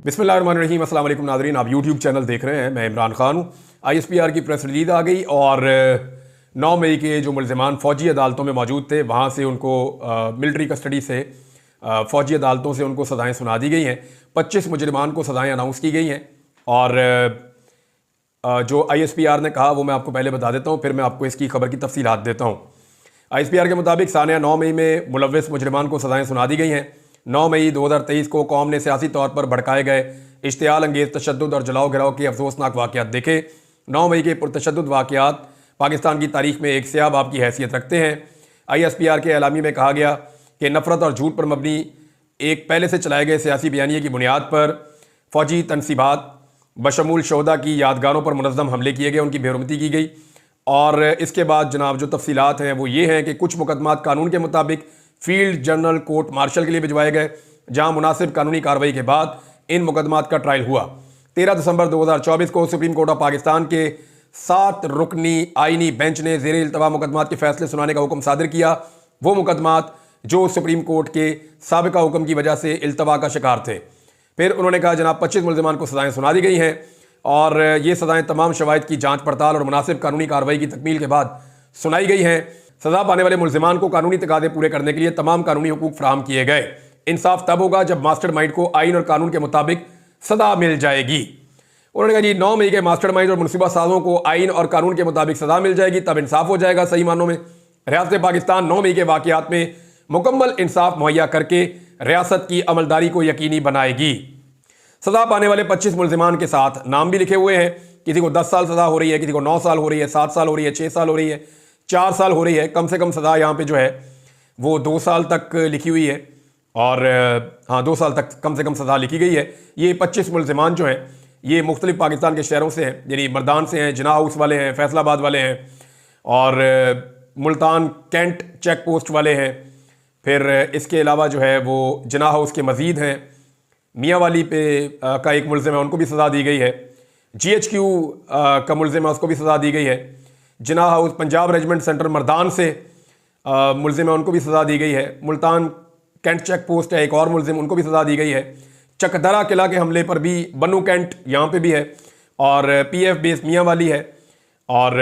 बिस्मिल्लाहिर्रहमानिर्रहीम। अस्सलाम वालेकुम नाज़रीन, आप यूट्यूब चैनल देख रहे हैं। मैं इमरान खान हूँ। ISPR की प्रेस रिलीज आ गई और 9 मई के जो मुल्ज़िमान फ़ौजी अदालतों में मौजूद थे वहाँ से उनको मिलिट्री कस्टडी से फ़ौजी अदालतों से उनको सज़ाएँ सुना दी गई हैं। 25 मुजरिमान को सज़ाएँ अनाउंस की गई हैं और जो ISPR ने कहा वो मैं आपको पहले बता देता हूँ, फिर मैं आपको इसकी खबर की तफसीलात देता हूँ। ISPR के मुताबिक सानिया 9 मई में मुलव्वस मुजरिमान को सज़ाएँ सुना दी गई हैं। 9 मई 2023 को कौम ने सियासी तौर पर भड़काए गए इश्तियाल अंगेज़ तशद्दुद और जलाओ गिराव के अफसोसनाक वाक़यात देखे। 9 मई के पुरतशद्दुद वाक़यात पाकिस्तान की तारीख में एक स्याह बाब की हैसियत रखते हैं। ISPR के एलामी में कहा गया कि नफ़रत और झूठ पर मबनी एक पहले से चलाए गए सियासी बयानिए की बुनियाद पर फ़ौजी तनसीबात बशमूल शोहदा की यादगारों पर मुनज़्ज़म हमले किए गए, उनकी बेरुमती की गई। और इसके बाद जनाब जो तफसीलात हैं वो ये हैं कि कुछ मुकदमात कानून के मुताबिक फील्ड जनरल कोर्ट मार्शल के लिए भिजवाए गए, जहां मुनासिब कानूनी कार्रवाई के बाद इन मुकदमात का ट्रायल हुआ। 13 दिसंबर 2024 को सुप्रीम कोर्ट ऑफ पाकिस्तान के 7 रुकनी आइनी बेंच ने ज़ेर इल्तवा मुकदमात के फैसले सुनाने का हुक्म सादिर किया। वो मुकदमात जो सुप्रीम कोर्ट के साबिका हुक्म की वजह से इल्तवा का शिकार थे। फिर उन्होंने कहा जनाब 25 मुल्ज़िमान को सज़ाएँ सुना दी गई हैं और ये सज़ाएँ तमाम शवाहिद की जाँच पड़ताल और मुनासिब कानूनी कार्रवाई की तकमील के बाद सुनाई गई हैं। सज़ा पाने वाले मुल्ज़िमान को कानूनी तकादे पूरे करने के लिए तमाम कानूनी हुकूक फराहम किए गए। इंसाफ तब होगा जब मास्टरमाइंड को आइन और कानून के मुताबिक सज़ा मिल जाएगी। उन्होंने कहा जी 9 मई के मास्टरमाइंड और मुनसूबा साजों को आइन और कानून के मुताबिक सज़ा मिल जाएगी, तब इंसाफ हो जाएगा सही मानों में। रियासत पाकिस्तान 9 मई के वाक़यात में मुकम्मल इंसाफ मुहैया करके रियासत की अमलदारी को यकीनी बनाएगी। सज़ा पाने वाले 25 मुल्ज़िमान के साथ नाम भी लिखे हुए हैं। किसी को 10 साल सज़ा हो रही है, किसी को 9 साल हो रही है, 7 साल हो रही है, 6 साल हो रही है, 4 साल हो रही है। कम से कम सज़ा यहाँ पे जो है वो 2 साल तक लिखी हुई है और हाँ 2 साल तक कम से कम सज़ा लिखी गई है। ये 25 मुल्ज़िमान जो हैं ये मुख्तलिफ पाकिस्तान के शहरों से हैं, यानी मर्दान से हैं, जिना हाउस वाले हैं, फैसलाबाद वाले हैं और मुल्तान कैंट चेक पोस्ट वाले हैं। फिर इसके अलावा जो है वो जिना हाउस के मज़ीद हैं, मियाँ वाली पे का एक मुल्ज़िम है, उनको भी सज़ा दी गई है। GHQ का मुल्ज़िम है, उसको भी सज़ा दी गई है। Jinnah house Punjab regiment centre Mardan से मुल्ज़िम है, उनको भी सज़ा दी गई है। मुल्तान कैंट चेक पोस्ट है एक और मुल्ज़िम, उनको भी सज़ा दी गई है। चकदरा किला के हमले पर भी बन्नू कैंट यहाँ पे भी है और PF बेस मियाँ वाली है और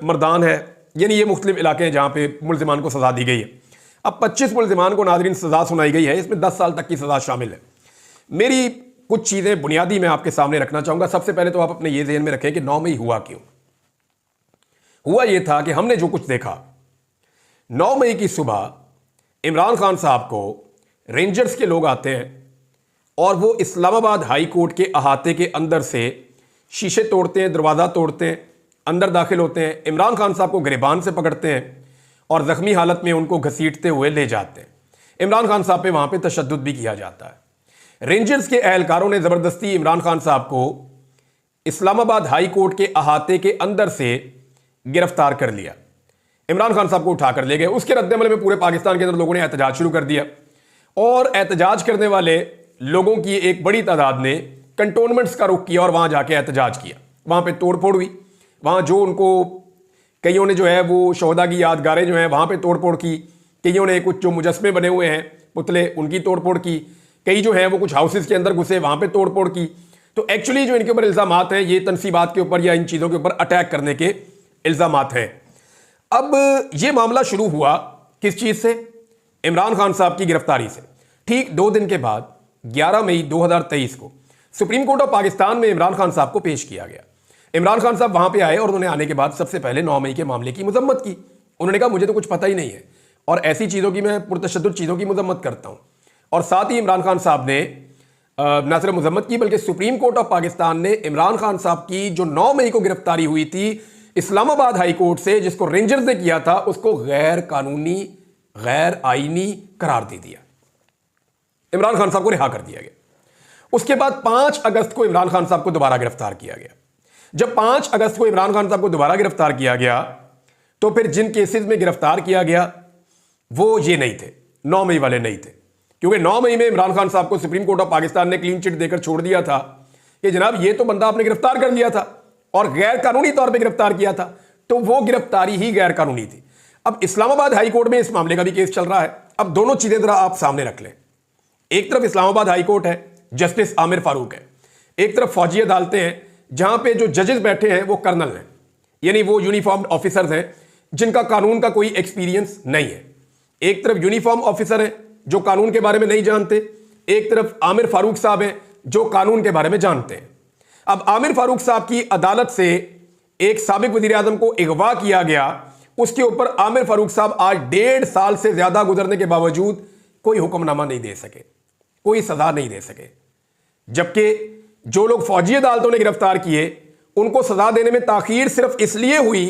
मर्दान है। यानी ये मुख्तलिफ इलाके हैं जहाँ पे मुल्ज़िमान को सज़ा दी गई है। अब 25 मुल्ज़िमान को नाज़रीन सज़ा सुनाई गई है, इसमें 10 साल तक की सज़ा शामिल है। मेरी कुछ चीज़ें बुनियादी मैं आपके सामने रखना चाहूँगा। सबसे पहले तो आप अपने ये ज़हन में रखें कि 9 मई हुआ क्यों। हुआ ये था कि हमने जो कुछ देखा 9 मई की सुबह इमरान खान साहब को रेंजर्स के लोग आते हैं और वो इस्लामाबाद हाई कोर्ट के अहाते के अंदर से शीशे तोड़ते हैं, दरवाज़ा तोड़ते हैं, अंदर दाखिल होते हैं। इमरान खान साहब को गिरबान से पकड़ते हैं और ज़ख्मी हालत में उनको घसीटते हुए ले जाते हैं। इमरान खान साहब पे वहाँ पे तशद्दुद भी किया जाता है। रेंजर्स के एहलकारों ने ज़बरदस्ती इमरान खान साहब को इस्लामाबाद हाई कोर्ट के अहाते के अंदर से गिरफ्तार कर लिया। इमरान खान साहब को उठाकर ले गए। उसके रद्दमल में पूरे पाकिस्तान के अंदर लोगों ने एहतजाज शुरू कर दिया और एहतजाज करने वाले लोगों की एक बड़ी तादाद ने कंटोनमेंट्स का रुख किया और वहाँ जाके एहतजाज किया। वहाँ पे तोड़ फोड़ हुई। वहाँ जो उनको कईयों ने जो है वो शोहदा की यादगारें जो हैं वहाँ पे तोड़ फोड़ की। कईयों ने कुछ जो मुजस्मे बने हुए हैं पुतले, उनकी तोड़ फोड़ की। कई जो हैं वो कुछ हाउसेस के अंदर घुसे, वहाँ पे तोड़ फोड़ की। तो एक्चुअली जो इनके ऊपर इल्ज़ामात हैं ये तनसीबात के ऊपर या इन चीज़ों के ऊपर अटैक करने के इल्ज़ामात हैं। अब ये मामला शुरू हुआ किस चीज़ से? इमरान खान साहब की गिरफ्तारी से। ठीक 2 दिन के बाद 11 मई 2023 को सुप्रीम कोर्ट ऑफ पाकिस्तान में इमरान खान साहब को पेश किया गया। इमरान खान साहब वहाँ पे आए और उन्होंने आने के बाद सबसे पहले 9 मई के मामले की मजम्मत की। उन्होंने कहा मुझे तो कुछ पता ही नहीं है और ऐसी चीज़ों की मैं पुरतशद्दुद चीज़ों की मजम्मत करता हूँ। और साथ ही इमरान खान साहब ने न सिर्फ मजम्मत की बल्कि सुप्रीम कोर्ट ऑफ पाकिस्तान ने इमरान खान साहब की जो 9 मई को गिरफ्तारी हुई थी इस्लामाबाद हाई कोर्ट से, जिसको रेंजर्स ने किया था, उसको गैर कानूनी गैर आईनी करार दे दिया। इमरान खान साहब को रिहा कर दिया गया। उसके बाद 5 अगस्त को इमरान खान साहब को दोबारा गिरफ्तार किया गया। जब 5 अगस्त को इमरान खान साहब को दोबारा गिरफ्तार किया गया तो फिर जिन केसेस में गिरफ्तार किया गया वो ये नहीं थे, 9 मई वाले नहीं थे। क्योंकि 9 मई में इमरान खान साहब को सुप्रीम कोर्ट ऑफ पाकिस्तान ने क्लीन चिट देकर छोड़ दिया था कि जनाब ये तो बंदा आपने गिरफ्तार कर लिया था और गैर कानूनी तौर पर गिरफ्तार किया था, तो वो गिरफ्तारी ही गैर कानूनी थी। अब इस्लामाबाद हाई कोर्ट में इस मामले का भी केस चल रहा है। अब दोनों चीजें जरा आप सामने रख लें। एक तरफ इस्लामाबाद हाई कोर्ट है, जस्टिस आमिर फारूक है, एक तरफ फौजी अदालतें हैं जहां पे जो जजेस बैठे हैं वो कर्नल हैं, यानी वो यूनिफॉर्म्ड ऑफिसर्स हैं जिनका कानून का कोई एक्सपीरियंस नहीं है। एक तरफ यूनिफॉर्म ऑफिसर हैं जो कानून के बारे में नहीं जानते, एक तरफ आमिर फारूक साहब हैं जो कानून के बारे में जानते हैं। अब आमिर फारूक साहब की अदालत से एक साबिक वजीर आजम को अगवा किया गया, उसके ऊपर आमिर फारूक साहब आज 1.5 साल से ज्यादा गुजरने के बावजूद कोई हुक्मनामा नहीं दे सके, कोई सजा नहीं दे सके। जबकि जो लोग फौजी अदालतों ने गिरफ्तार किए उनको सजा देने में ताखीर सिर्फ इसलिए हुई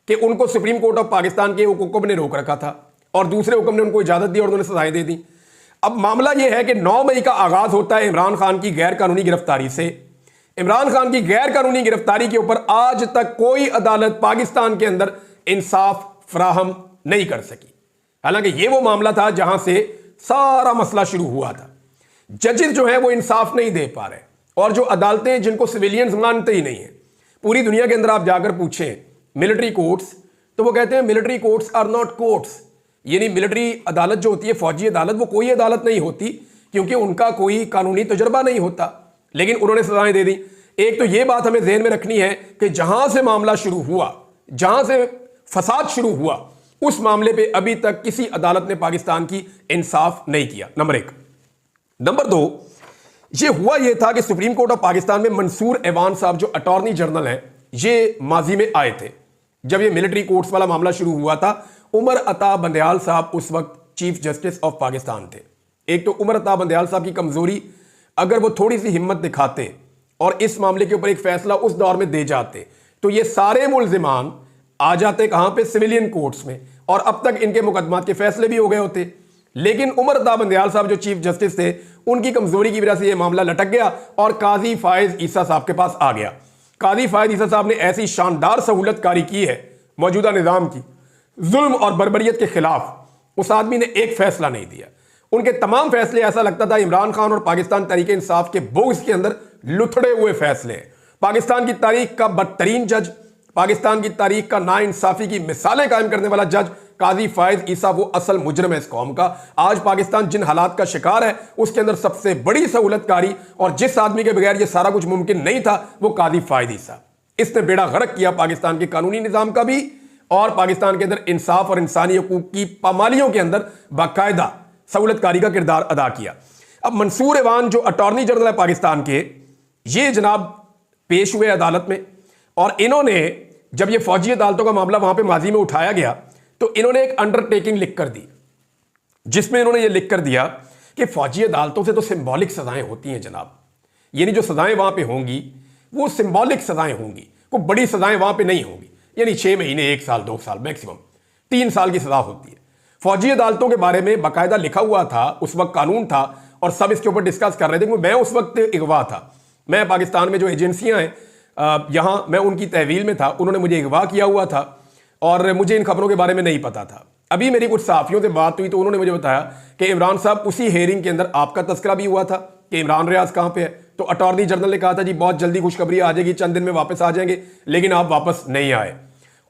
कि उनको सुप्रीम कोर्ट ऑफ पाकिस्तान के हुक्म ने रोक रखा था और दूसरे हुक्म ने उनको इजाजत दी और उन्होंने सजाएं दे दी। अब मामला यह है कि 9 मई का आगाज होता है इमरान खान की गैर कानूनी गिरफ्तारी से। इमरान खान की गैर कानूनी गिरफ्तारी के ऊपर आज तक कोई अदालत पाकिस्तान के अंदर इंसाफ फराहम नहीं कर सकी। हालांकि यह वो मामला था जहां से सारा मसला शुरू हुआ था। जजेस जो है वो इंसाफ नहीं दे पा रहे और जो अदालतें जिनको सिविलियंस मानते ही नहीं है, पूरी दुनिया के अंदर आप जाकर पूछें मिलिट्री कोर्ट्स, तो वो कहते हैं military courts are not courts, यानी मिलिट्री अदालत जो होती है, फौजी अदालत, वो कोई अदालत नहीं होती क्योंकि उनका कोई कानूनी तजुर्बा नहीं होता। लेकिन उन्होंने सजाएं दे दी। एक तो यह बात हमें ज़हन में रखनी है कि जहां से मामला शुरू हुआ, जहां से फसाद शुरू हुआ, उस मामले पे अभी तक किसी अदालत ने पाकिस्तान की इंसाफ नहीं किया, नंबर 1। नंबर 2, ये हुआ यह था कि सुप्रीम कोर्ट ऑफ पाकिस्तान में मंसूर एवान साहब जो अटॉर्नी जनरल हैं, ये माजी में आए थे जब ये मिलिट्री कोर्ट्स वाला मामला शुरू हुआ था। उमर अता बंदयाल साहब उस वक्त चीफ जस्टिस ऑफ पाकिस्तान थे। एक तो उमर अता बंदयाल साहब की कमजोरी, अगर वो थोड़ी सी हिम्मत दिखाते और इस मामले के ऊपर एक फैसला उस दौर में दे जाते तो ये सारे मुल्जिमान आ जाते कहां पे, सिविलियन कोर्ट्स में, और अब तक इनके मुकदमात के फैसले भी हो गए होते। लेकिन उमर अता बंदयाल साहब जो चीफ जस्टिस थे, उनकी कमजोरी की वजह से यह मामला लटक गया और काजी फायज ईसा साहब के पास आ गया। काजी फायज ईसा साहब ने ऐसी शानदार सहूलतकारी की है मौजूदा निजाम की, जुल्म और बर्बरियत के खिलाफ उस आदमी ने एक फैसला नहीं दिया। उनके तमाम फैसले ऐसा लगता था इमरान खान और पाकिस्तान तहरीक इंसाफ के बोझ के अंदर लुथड़े हुए फैसले हैं। पाकिस्तान की तारीख का बदतरीन जज, पाकिस्तान की तारीख का नाइंसाफी की मिसालें कायम करने वाला जज काजी फायज ईसा वो असल मुजरम है इस कौम का। आज पाकिस्तान जिन हालात का शिकार है उसके अंदर सबसे बड़ी सहूलतकारी और जिस आदमी के बगैर ये सारा कुछ मुमकिन नहीं था वो काजी फायज ईसा। इसने बेड़ा गर्क किया पाकिस्तान के कानूनी निजाम का भी और पाकिस्तान के अंदर इंसाफ और इंसानी हकूक की पामालियों के अंदर बाकायदा सहूलतकारी का किरदार अदा किया। अब मंसूर एवान जो अटॉर्नी जनरल है पाकिस्तान के, ये जनाब पेश हुए अदालत में और इन्होंने जब ये फौजी अदालतों का मामला वहां पे माजी में उठाया गया तो इन्होंने एक अंडरटेकिंग लिख कर दी, जिसमें इन्होंने ये लिख कर दिया कि फौजी अदालतों से तो सिंबॉलिक सजाएं होती हैं जनाब, यानी जो सजाएं वहां पे होंगी वो सिंबॉलिक सजाएं होंगी, कोई बड़ी सजाएं वहां पे नहीं होंगी, यानी 6 महीने, 1 साल, 2 साल, मैक्सिमम 3 साल की सजा होती है। फौजी अदालतों के बारे में बाकायदा लिखा हुआ था, उस वक्त कानून था और सब इसके ऊपर डिस्कस कर रहे थे। मैं उस वक्त अगवा था, मैं पाकिस्तान में जो एजेंसियां हैं यहां, मैं उनकी तहवील में था, उन्होंने मुझे अगवा किया हुआ था और मुझे इन खबरों के बारे में नहीं पता था। अभी मेरी कुछ सहाफ़ियों से बात हुई तो उन्होंने मुझे बताया कि इमरान साहब उसी हेयरिंग के अंदर आपका तस्करा भी हुआ था कि इमरान रियाज कहां पे है, तो अटॉर्नी जनरल ने कहा था जी बहुत जल्दी खुशखबरी आ जाएगी, चंद दिन में वापस आ जाएंगे, लेकिन आप वापस नहीं आए।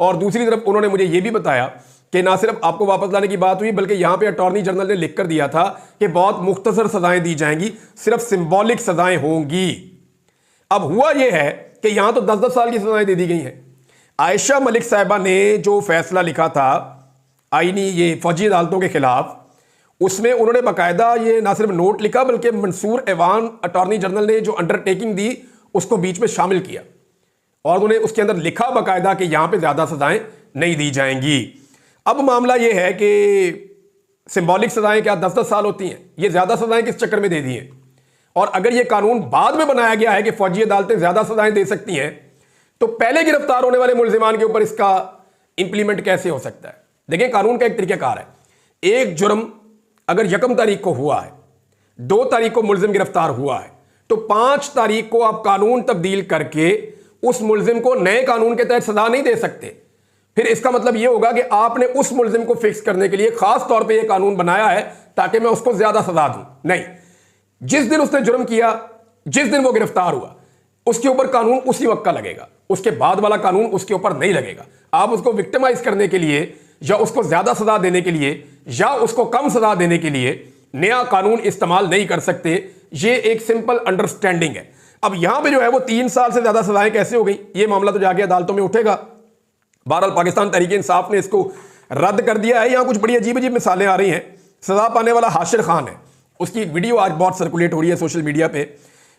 और दूसरी तरफ उन्होंने मुझे यह भी बताया कि ना सिर्फ आपको वापस लाने की बात हुई बल्कि यहां पे अटॉर्नी जनरल ने लिख कर दिया था कि बहुत मुख्तसर सजाएं दी जाएंगी, सिर्फ सिंबॉलिक सजाएं होंगी। अब हुआ यह है कि यहां तो 10-10 साल की सजाएं दे दी गई हैं। आयशा मलिक साहिबा ने जो फैसला लिखा था आईनी ये फौजी अदालतों के खिलाफ, उसमें उन्होंने बाकायदा ये ना सिर्फ नोट लिखा बल्कि मंसूर एवान अटॉर्नी जनरल ने जो अंडरटेकिंग दी उसको बीच में शामिल किया और उन्हें उसके अंदर लिखा बाकायदा कि यहां पे ज्यादा सजाएं नहीं दी जाएंगी। अब मामला यह है कि सिंबॉलिक सजाएं क्या 10-10 साल होती हैं, ये ज्यादा सजाएं किस चक्कर में दे दी हैं? और अगर ये कानून बाद में बनाया गया है कि फौजी अदालतें ज्यादा सजाएं दे सकती हैं तो पहले गिरफ्तार होने वाले मुल्जिमान के ऊपर इसका इंप्लीमेंट कैसे हो सकता है? देखिए कानून का एक तरीकाकार है, एक जुर्म अगर 1 तारीख को हुआ है, 2 तारीख को मुल्जिम गिरफ्तार हुआ है तो 5 तारीख को आप कानून तब्दील करके उस मुल्जिम को नए कानून के तहत सजा नहीं दे सकते। फिर इसका मतलब यह होगा कि आपने उस मुल्जिम को फिक्स करने के लिए खास तौर पे यह कानून बनाया है ताकि मैं उसको ज्यादा सजा दूं। नहीं, जिस दिन उसने जुर्म किया, जिस दिन वो गिरफ्तार हुआ, उसके ऊपर कानून उसी वक्त का लगेगा, उसके बाद वाला कानून उसके ऊपर नहीं लगेगा। आप उसको विक्टिमाइज करने के लिए या उसको ज्यादा सजा देने के लिए या उसको कम सजा देने के लिए नया कानून इस्तेमाल नहीं कर सकते। ये एक सिंपल अंडरस्टैंडिंग है। अब यहां पे जो है वो 3 साल से ज्यादा सजाएं कैसे हो गई, ये मामला तो जाके अदालतों में उठेगा। बहरहाल पाकिस्तान तहरीक इंसाफ ने इसको रद्द कर दिया है। यहां कुछ बड़ी अजीब अजीब मिसालें आ रही हैं। सजा पाने वाला हाशिर खान है, उसकी एक वीडियो आज बहुत सर्कुलेट हो रही है सोशल मीडिया पे।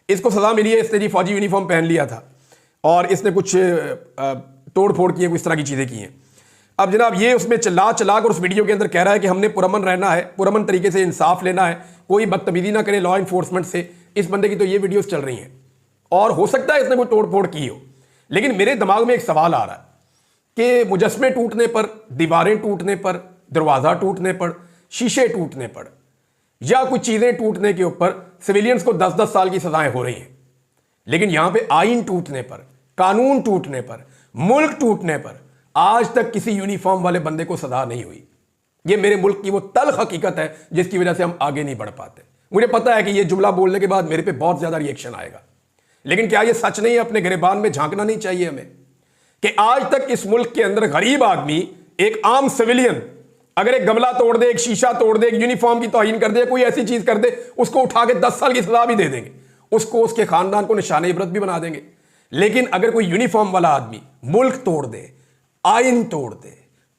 इसको सजा मिली है, इसने जी फौजी यूनिफॉर्म पहन लिया था और इसने कुछ तोड़ फोड़ की है, कुछ तरह की चीजें की हैं। अब जनाब ये उसमें चला चला कर उस वीडियो के अंदर कह रहा है कि हमने पुरअमन रहना है, पुरअमन तरीके से इंसाफ लेना है, कोई बदतमीजी ना करे लॉ इन्फोर्समेंट से। इस बंदे की तो ये वीडियोस चल रही हैं और हो सकता है इसने कोई तोड़ फोड़ की हो। लेकिन मेरे दिमाग में एक सवाल आ रहा है कि मुजस्मे टूटने पर, दीवारें टूटने पर, दरवाजा टूटने पर, शीशे टूटने पर या कुछ चीजें टूटने के ऊपर सिविलियंस को 10-10 साल की सजाएं हो रही हैं, लेकिन यहां पे आईन टूटने पर, कानून टूटने पर, मुल्क टूटने पर आज तक किसी यूनिफॉर्म वाले बंदे को सजा नहीं हुई। ये मेरे मुल्क की वो तल्ख हकीकत है जिसकी वजह से हम आगे नहीं बढ़ पाते। मुझे पता है कि ये जुमला बोलने के बाद मेरे पे बहुत ज्यादा रिएक्शन आएगा, लेकिन क्या ये सच नहीं है? अपने गिरेबान में झांकना नहीं चाहिए हमें कि आज तक इस मुल्क के अंदर गरीब आदमी, एक आम सिविलियन अगर एक गमला तोड़ दे, एक शीशा तोड़ दे, एक यूनिफॉर्म की तौहीन कर दे, कोई ऐसी चीज कर दे, उसको उठा के 10 साल की सजा भी दे देंगे, उसको, उसके खानदान को निशाने इबरत भी बना देंगे। लेकिन अगर कोई यूनिफॉर्म वाला आदमी मुल्क तोड़ दे, आइन तोड़ दे,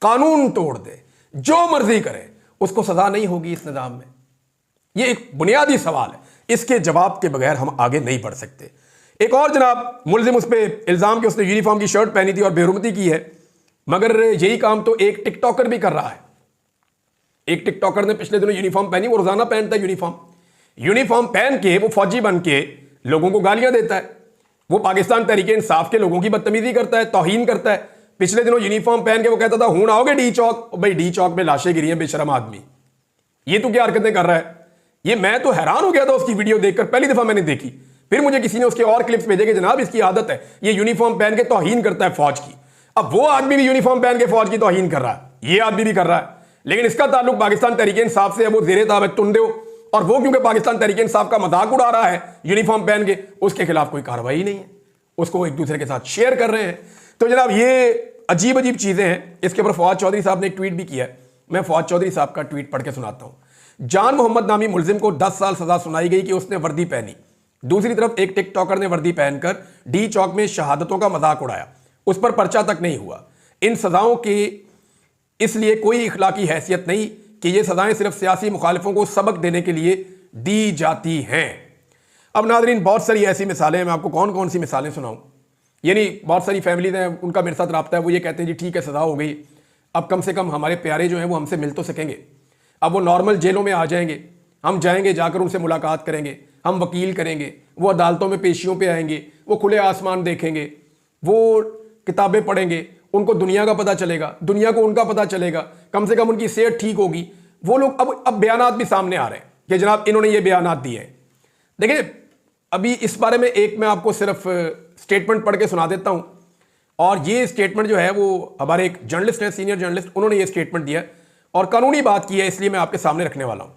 कानून तोड़ दे, जो मर्जी करे, उसको सजा नहीं होगी इस निजाम में। यह एक बुनियादी सवाल है, इसके जवाब के बगैर हम आगे नहीं बढ़ सकते। एक और जनाब मुलजिम उस पर इल्जाम कि उसने यूनिफॉर्म की शर्ट पहनी थी और बेहुरमती की है, मगर यही काम तो एक टिकटॉकर भी कर रहा है। एक टिकटॉकर ने पिछले दिनों यूनिफॉर्म पहनी, वो रोजाना पहनता है यूनिफॉर्म पहन के वो फौजी बन के लोगों को गालियां देता है, वो पाकिस्तान तहरीक इंसाफ के लोगों की बदतमीजी करता है, तौहीन करता है। पिछले दिनों यूनिफॉर्म पहन के वो कहता था हूं आओगे डी चौक, भाई डी चौक में लाशें गिरी हैं बेशरम आदमी, ये तो क्या हरकतें कर रहा है। ये मैं तो हैरान हो गया था उसकी वीडियो देखकर, पहली दफा मैंने देखी। फिर मुझे किसी ने उसके और क्लिप्स भेजे कि जनाब इसकी आदत है, ये यूनिफॉर्म पहन के तौहीन करता है फौज की। अब वो आदमी भी यूनिफॉर्म पहन के फौज की तौहीन कर रहा है, ये आदमी भी कर रहा है, लेकिन इसका ताल्लुक पाकिस्तान तहरीक इंसाफ से है, वो ज़ेरे ताब तुंदे हो। और वो क्योंकि पाकिस्तान तहरीक इंसाफ का मजाक उड़ा रहा है यूनिफॉर्म पहन के, उसके खिलाफ कोई कार्रवाई नहीं है, उसको एक दूसरे के साथ शेयर कर रहे हैं। तो जनाब ये अजीब अजीब चीजें हैं। इसके ऊपर फवाद चौधरी साहब ने एक ट्वीट भी किया है, मैं फवाद चौधरी साहब का ट्वीट पढ़ के सुनाता हूं। जान मोहम्मद नामी मुलजिम को 10 साल सजा सुनाई गई कि उसने वर्दी पहनी। दूसरी तरफ एक टिकटॉकर ने वर्दी पहनकर डी चौक में शहादतों का मजाक उड़ाया, उस पर पर्चा तक नहीं हुआ। इन सजाओं की इसलिए कोई इखलाकी हैसियत नहीं कि ये सजाएं सिर्फ सियासी मुखालिफों को सबक देने के लिए दी जाती हैं। अब नाज़रीन बहुत सारी ऐसी मिसालें हैं, मैं आपको कौन कौन सी मिसालें सुनाऊं। यानी बहुत सारी फैमिलीज हैं, उनका मेरे साथ रब्ता है, वो ये कहते हैं जी ठीक है सजा हो गई, अब कम से कम हमारे प्यारे जो हैं वो हमसे मिल तो सकेंगे। अब वो नॉर्मल जेलों में आ जाएंगे, हम जाएंगे, जाकर उनसे मुलाकात करेंगे, हम वकील करेंगे, वो अदालतों में पेशियों पे आएंगे, वो खुले आसमान देखेंगे, वो किताबें पढ़ेंगे, उनको दुनिया का पता चलेगा, दुनिया को उनका पता चलेगा, कम से कम उनकी सेहत ठीक होगी। वो लोग अब बयानात भी सामने आ रहे हैं कि जनाब इन्होंने ये बयानात दिए हैं। देखिए अभी इस बारे में एक मैं आपको सिर्फ स्टेटमेंट पढ़ के सुना देता हूं, और ये स्टेटमेंट जो है वो हमारे एक जर्नलिस्ट है, सीनियर जर्नलिस्ट, उन्होंने ये स्टेटमेंट दिया और कानूनी बात की है, इसलिए मैं आपके सामने रखने वाला हूं।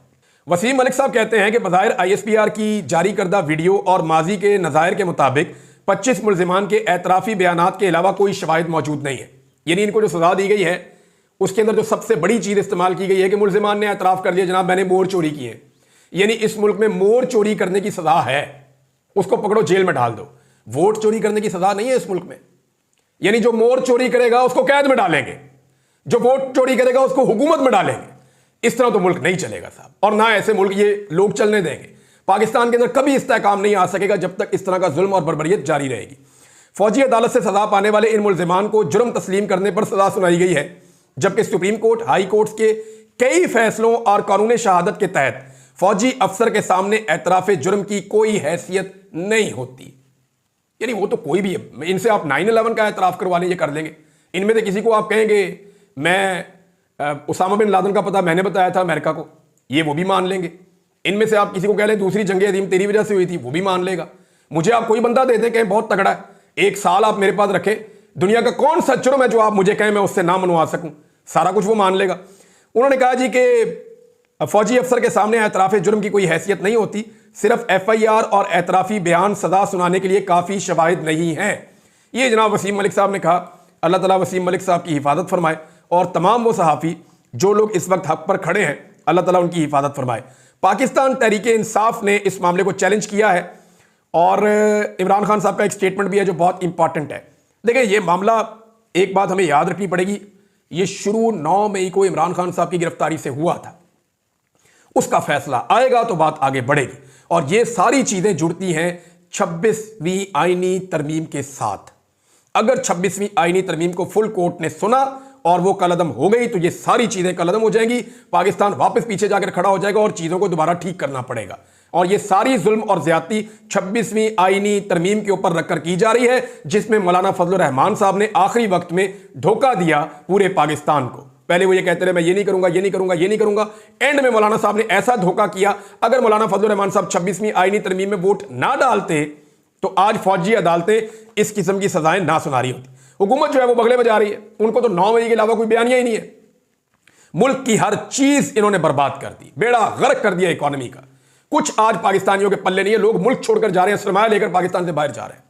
वसीम मलिक साहब कहते हैं कि बज़ाहिर ISPR की जारी करदा वीडियो और माजी के नज़ायर के मुताबिक 25 मुलजिमान के एतराफ़ी बयानात के अलावा कोई शवाहिद मौजूद नहीं है। यानी इनको जो सजा दी गई है उसके अंदर जो सबसे बड़ी चीज़ इस्तेमाल की गई है कि मुलजिमान ने एतराफ़ कर दिया जनाब मैंने मोर चोरी किए। यानी इस मुल्क में मोर चोरी करने की सजा है, उसको पकड़ो जेल में डाल दो। वोट चोरी करने की सजा नहीं है इस मुल्क में। यानी जो मोर चोरी करेगा उसको कैद में डालेंगे, जो वोट चोरी करेगा उसको हुकूमत में डालेंगे। इस तरह तो मुल्क नहीं चलेगा साहब, और ना ऐसे मुल्क ये लोग चलने देंगे। पाकिस्तान के अंदर कभी इस्तेहकाम नहीं आ सकेगा जब तक इस तरह का जुल्म और बर्बरियत जारी रहेगी। फौजी अदालत से सजा पाने वाले इन मुलजिमान को जुर्म तस्लीम करने पर सजा सुनाई गई है, जबकि सुप्रीम कोर्ट, हाई कोर्ट के कई फैसलों और कानून शहादत के तहत फौजी अफसर के सामने एतराफ़ जुर्म की कोई हैसियत नहीं होती। यानी वो तो कोई भी है, इनसे आप 9/11 का एतराफ़ करवा लें, ये कर लेंगे। इनमें से किसी को आप कहेंगे मैं उसामा बिन लादेन का पता मैंने बताया था अमेरिका को, ये वो भी मान लेंगे। इनमें से आप किसी को कह लें दूसरी जंग अज़ीम तेरी वजह से हुई थी, वो भी मान लेगा। मुझे आप कोई बंदा दे दें कहें बहुत तगड़ा है, 1 साल आप मेरे पास रखें, दुनिया का कौन सा जुर्म है जो आप मुझे कहें मैं उससे ना मनवा सकूं, सारा कुछ वो मान लेगा। उन्होंने कहा जी कि फौजी अफसर के सामने एतराफ़ जुर्म की कोई हैसियत नहीं होती, सिर्फ FIR और एतराफ़ी बयान सजा सुनाने के लिए काफ़ी शवाहिद नहीं है। ये जनाब वसीम मलिक साहब ने कहा। अल्लाह ताला वसीम मलिक साहब की हिफाजत फरमाए, और तमाम वो सहाफ़ी जो लोग इस वक्त हक पर खड़े हैं अल्लाह ताला उनकी हिफाजत फरमाए। पाकिस्तान तहरीक इंसाफ ने इस मामले को चैलेंज किया है और इमरान खान साहब का एक स्टेटमेंट भी है जो बहुत इंपॉर्टेंट है। देखिए ये मामला, एक बात हमें याद रखनी पड़ेगी, ये शुरू 9 मई को इमरान खान साहब की गिरफ्तारी से हुआ था। उसका फैसला आएगा तो बात आगे बढ़ेगी, और ये सारी चीजें जुड़ती हैं 26वीं आईनी तरमीम के साथ। अगर 26वीं आईनी तरमीम को फुल कोर्ट ने सुना और वो कलअदम हो गई तो ये सारी चीजें कलअदम हो जाएंगी, पाकिस्तान वापस पीछे जाकर खड़ा हो जाएगा और चीजों को दोबारा ठीक करना पड़ेगा। और ये सारी जुल्म और ज्यादती 26वीं आईनी तरमीम के ऊपर रखकर की जा रही है, जिसमें मौलाना फजलुर रहमान साहब ने आखिरी वक्त में धोखा दिया पूरे पाकिस्तान को। पहले वो ये कहते रहे मैं ये नहीं करूंगा, ये नहीं करूंगा, ये नहीं करूंगा, एंड में मौलाना साहब ने ऐसा धोखा किया। अगर मौलाना फजलुर रहमान साहब 26वीं आईनी तरमीम में वोट ना डालते तो आज फौजी अदालतें इस किस्म की सजाएं ना सुना रही होती। हुकूमत जो है वो बगले बजा रही है, उनको तो 9 मई के अलावा कोई बयानिया ही नहीं है। मुल्क की हर चीज इन्होंने बर्बाद कर दी, बेड़ा गर्क कर दिया इकोनॉमी का। कुछ आज पाकिस्तानियों के पल्ले नहीं है, लोग मुल्क छोड़कर जा रहे हैं, सरमाया लेकर पाकिस्तान से बाहर जा रहे हैं।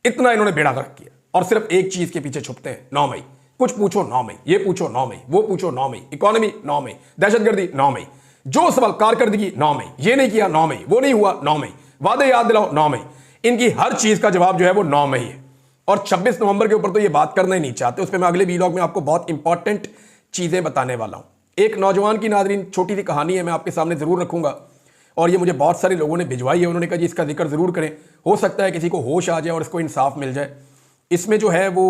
इतना इन्होंने बेड़ा गर्क किया और सिर्फ एक चीज के पीछे छुपते हैं, 9 मई। कुछ पूछो 9 मई, ये पूछो 9 मई, वो पूछो 9 मई, इकोनॉमी 9 मई, दहशतगर्दी 9 मई, जो सवाल कारकर्दगी 9 मई, ये नहीं किया 9 मई, वो नहीं हुआ 9 मई, वादे याद दिलाओ 9 मई। इनकी हर चीज का जवाब जो है वो 9 मई है। और 26 नवंबर के ऊपर तो ये बात करना ही नहीं चाहते, उस पर मैं अगले वीलॉग में आपको बहुत इंपॉर्टेंट चीजें बताने वाला हूं। एक नौजवान की नाज़रीन छोटी सी कहानी है, मैं आपके सामने जरूर रखूंगा, और ये मुझे बहुत सारे लोगों ने भिजवाई है। उन्होंने कहा जी इसका जिक्र जरूर करें, हो सकता है किसी को होश आ जाए और इसको इंसाफ मिल जाए। इसमें जो है वो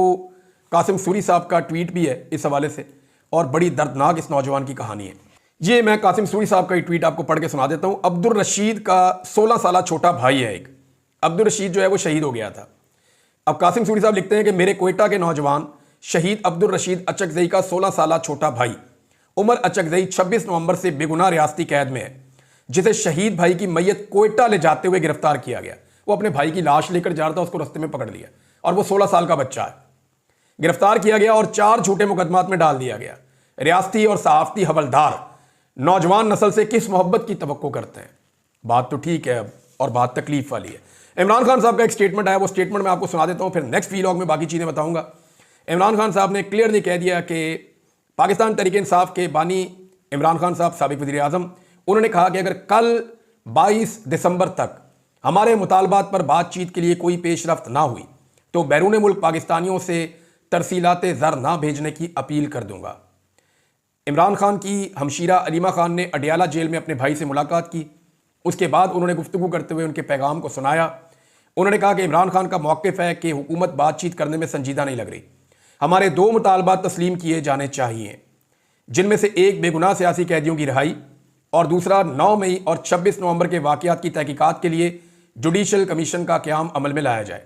कासिम सूरी साहब का ट्वीट भी है इस हवाले से, और बड़ी दर्दनाक इस नौजवान की कहानी है। ये मैं कासिम सूरी साहब का ट्वीट आपको पढ़ के सुना देता हूं। अब्दुल रशीद का 16 साल छोटा भाई है एक। अब्दुल रशीद जो है वो शहीद हो गया था। अब कासिम सूरी साहब लिखते हैं कि मेरे कोयटा के नौजवान शहीद अब्दुल रशीद अचकजई का 16 साल छोटा भाई उमर अचकजई 26 नवंबर से बेगुनाह रियासती कैद में है, जिसे शहीद भाई की मैयत कोयटा ले जाते हुए गिरफ्तार किया गया। वो अपने भाई की लाश लेकर जा रहा था, उसको रास्ते में पकड़ लिया, और वो 16 साल का बच्चा है। गिरफ्तार किया गया और 4 झूठे मुकदमात में डाल दिया गया। रियासती और सहाफती हवलदार नौजवान नस्ल से किस मोहब्बत की तवक्को करते हैं? बात तो ठीक है और बात तकलीफ वाली है। इमरान खान साहब का एक स्टेटमेंट आया, वो स्टेटमेंट मैं आपको सुना देता हूं, फिर नेक्स्ट वीलॉग में बाकी चीज़ें बताऊंगा। इमरान खान साहब ने क्लियरली कह दिया कि पाकिस्तान तहरीक इंसाफ के बानी इमरान खान साहब साबिक वज़ीर आज़म, उन्होंने कहा कि अगर कल 22 दिसंबर तक हमारे मुतालबात पर बातचीत के लिए कोई पेशरफ्त ना हुई तो बैरून मुल्क पाकिस्तानियों से तरसीलात ज़र ना भेजने की अपील कर दूंगा। इमरान खान की हमशीरा अलीमा खान ने अडियाला जेल में अपने भाई से मुलाकात की। उसके बाद उन्होंने गुफ्तगू करते हुए उनके पैगाम को सुनाया। उन्होंने कहा कि इमरान खान का मौक़िफ़ है कि हुकूमत बातचीत करने में संजीदा नहीं लग रही। हमारे 2 मुतालबात तस्लीम किए जाने चाहिए, जिनमें से एक बेगुनाह सियासी कैदियों की रिहाई और दूसरा 9 मई और 26 नवंबर के वाक़यात की तहकीकात के लिए जुडिशल कमीशन का क़याम अमल में लाया जाए।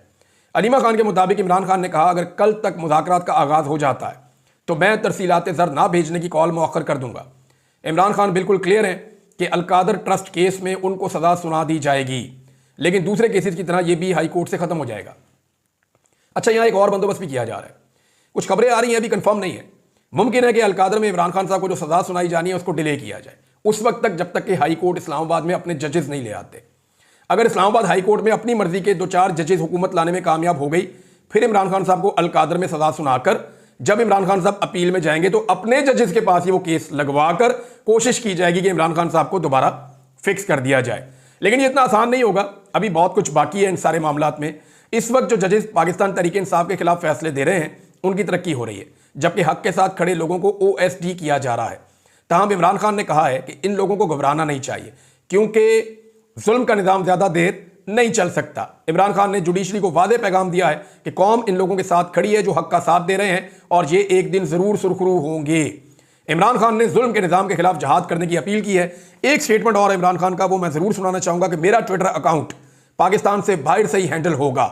अलीमा खान के मुताबिक इमरान खान ने कहा अगर कल तक मुज़ाकरात का आगाज़ हो जाता है तो मैं तरसीलात ज़र ना भेजने की कॉल मौखर कर दूंगा। इमरान खान बिल्कुल क्लियर हैं कि अलकादर ट्रस्ट केस में उनको सज़ा सुना दी जाएगी, लेकिन दूसरे केसेस की तरह यह भी हाई कोर्ट से ख़त्म हो जाएगा। अच्छा, यहाँ एक और बंदोबस्त भी किया जा रहा है। कुछ खबरें आ रही हैं, अभी कंफर्म नहीं है। मुमकिन है कि अलकादर में इमरान खान साहब को जो सज़ा सुनाई जानी है उसको डिले किया जाए उस वक्त तक जब तक कि हाई कोर्ट इस्लामाबाद में अपने जजेस नहीं ले आते। अगर इस्लामाबाद हाई कोर्ट में अपनी मर्जी के 2-4 जजेस हुकूमत लाने में कामयाब हो गई, फिर इमरान खान साहब को अलकादर में सज़ा सुनाकर जब इमरान खान साहब अपील में जाएंगे तो अपने जजेस के पास ही वो केस लगवा कर कोशिश की जाएगी कि इमरान खान साहब को दोबारा फिक्स कर दिया जाए। लेकिन ये इतना आसान नहीं होगा, अभी बहुत कुछ बाकी है इन सारे मामलात में। इस वक्त जो जजेस पाकिस्तान तहरीक इंसाफ के खिलाफ फैसले दे रहे हैं उनकी तरक्की हो रही है, जबकि हक के साथ खड़े लोगों को OSD किया जा रहा है। ताहम इमरान खान ने कहा है कि इन लोगों को घबराना नहीं चाहिए क्योंकि जुल्म का निज़ाम ज़्यादा देर नहीं चल सकता। इमरान खान ने जुडिशरी को वादे पैगाम दिया है कि कौम इन लोगों के साथ खड़ी है जो हक का साथ दे रहे हैं और ये एक दिन ज़रूर सुरखरू होंगे। इमरान खान ने जुल्म के निज़ाम के खिलाफ जहाद करने की अपील की है। एक स्टेटमेंट और इमरान खान का, वो मैं ज़रूर सुनाना चाहूँगा कि मेरा ट्विटर अकाउंट पाकिस्तान से बाहर से ही हैंडल होगा,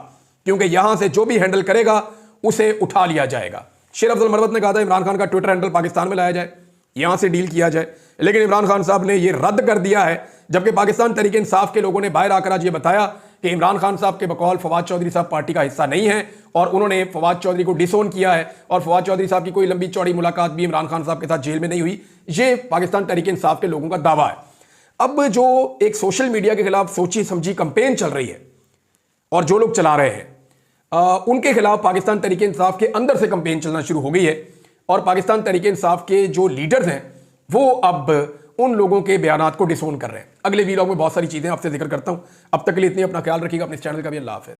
क्योंकि यहाँ से जो भी हैंडल करेगा उसे उठा लिया जाएगा। शेर अफजल मरवत ने कहा था इमरान खान का ट्विटर हैंडल पाकिस्तान में लाया जाए, यहाँ से डील किया जाए, लेकिन इमरान खान साहब ने यह रद्द कर दिया है। जबकि पाकिस्तान तहरीक इंसाफ के लोगों ने बाहर आकर आज ये बताया कि इमरान खान साहब के बकौल फवाद चौधरी साहब पार्टी का हिस्सा नहीं है और उन्होंने फवाद चौधरी को डिसोन किया है और फवाद चौधरी साहब की कोई लंबी चौड़ी मुलाकात भी इमरान खान साहब के साथ जेल में नहीं हुई। ये पाकिस्तान तहरीक इंसाफ के लोगों का दावा है। अब जो एक सोशल मीडिया के खिलाफ सोची समझी कंपेन चल रही है और जो लोग चला रहे हैं उनके खिलाफ पाकिस्तान तहरीक इंसाफ के अंदर से कंपेन चलना शुरू हो गई है और पाकिस्तान तहरीक इंसाफ के जो लीडर्स हैं वो अब उन लोगों के बयानात को डिसोन कर रहे हैं। अगले वीलॉग में बहुत सारी चीज़ें आपसे जिक्र करता हूं। अब तक के लिए इतनी, अपना ख्याल रखिएगा, अपने इस चैनल का भी अल्लाह हाफ़िज़।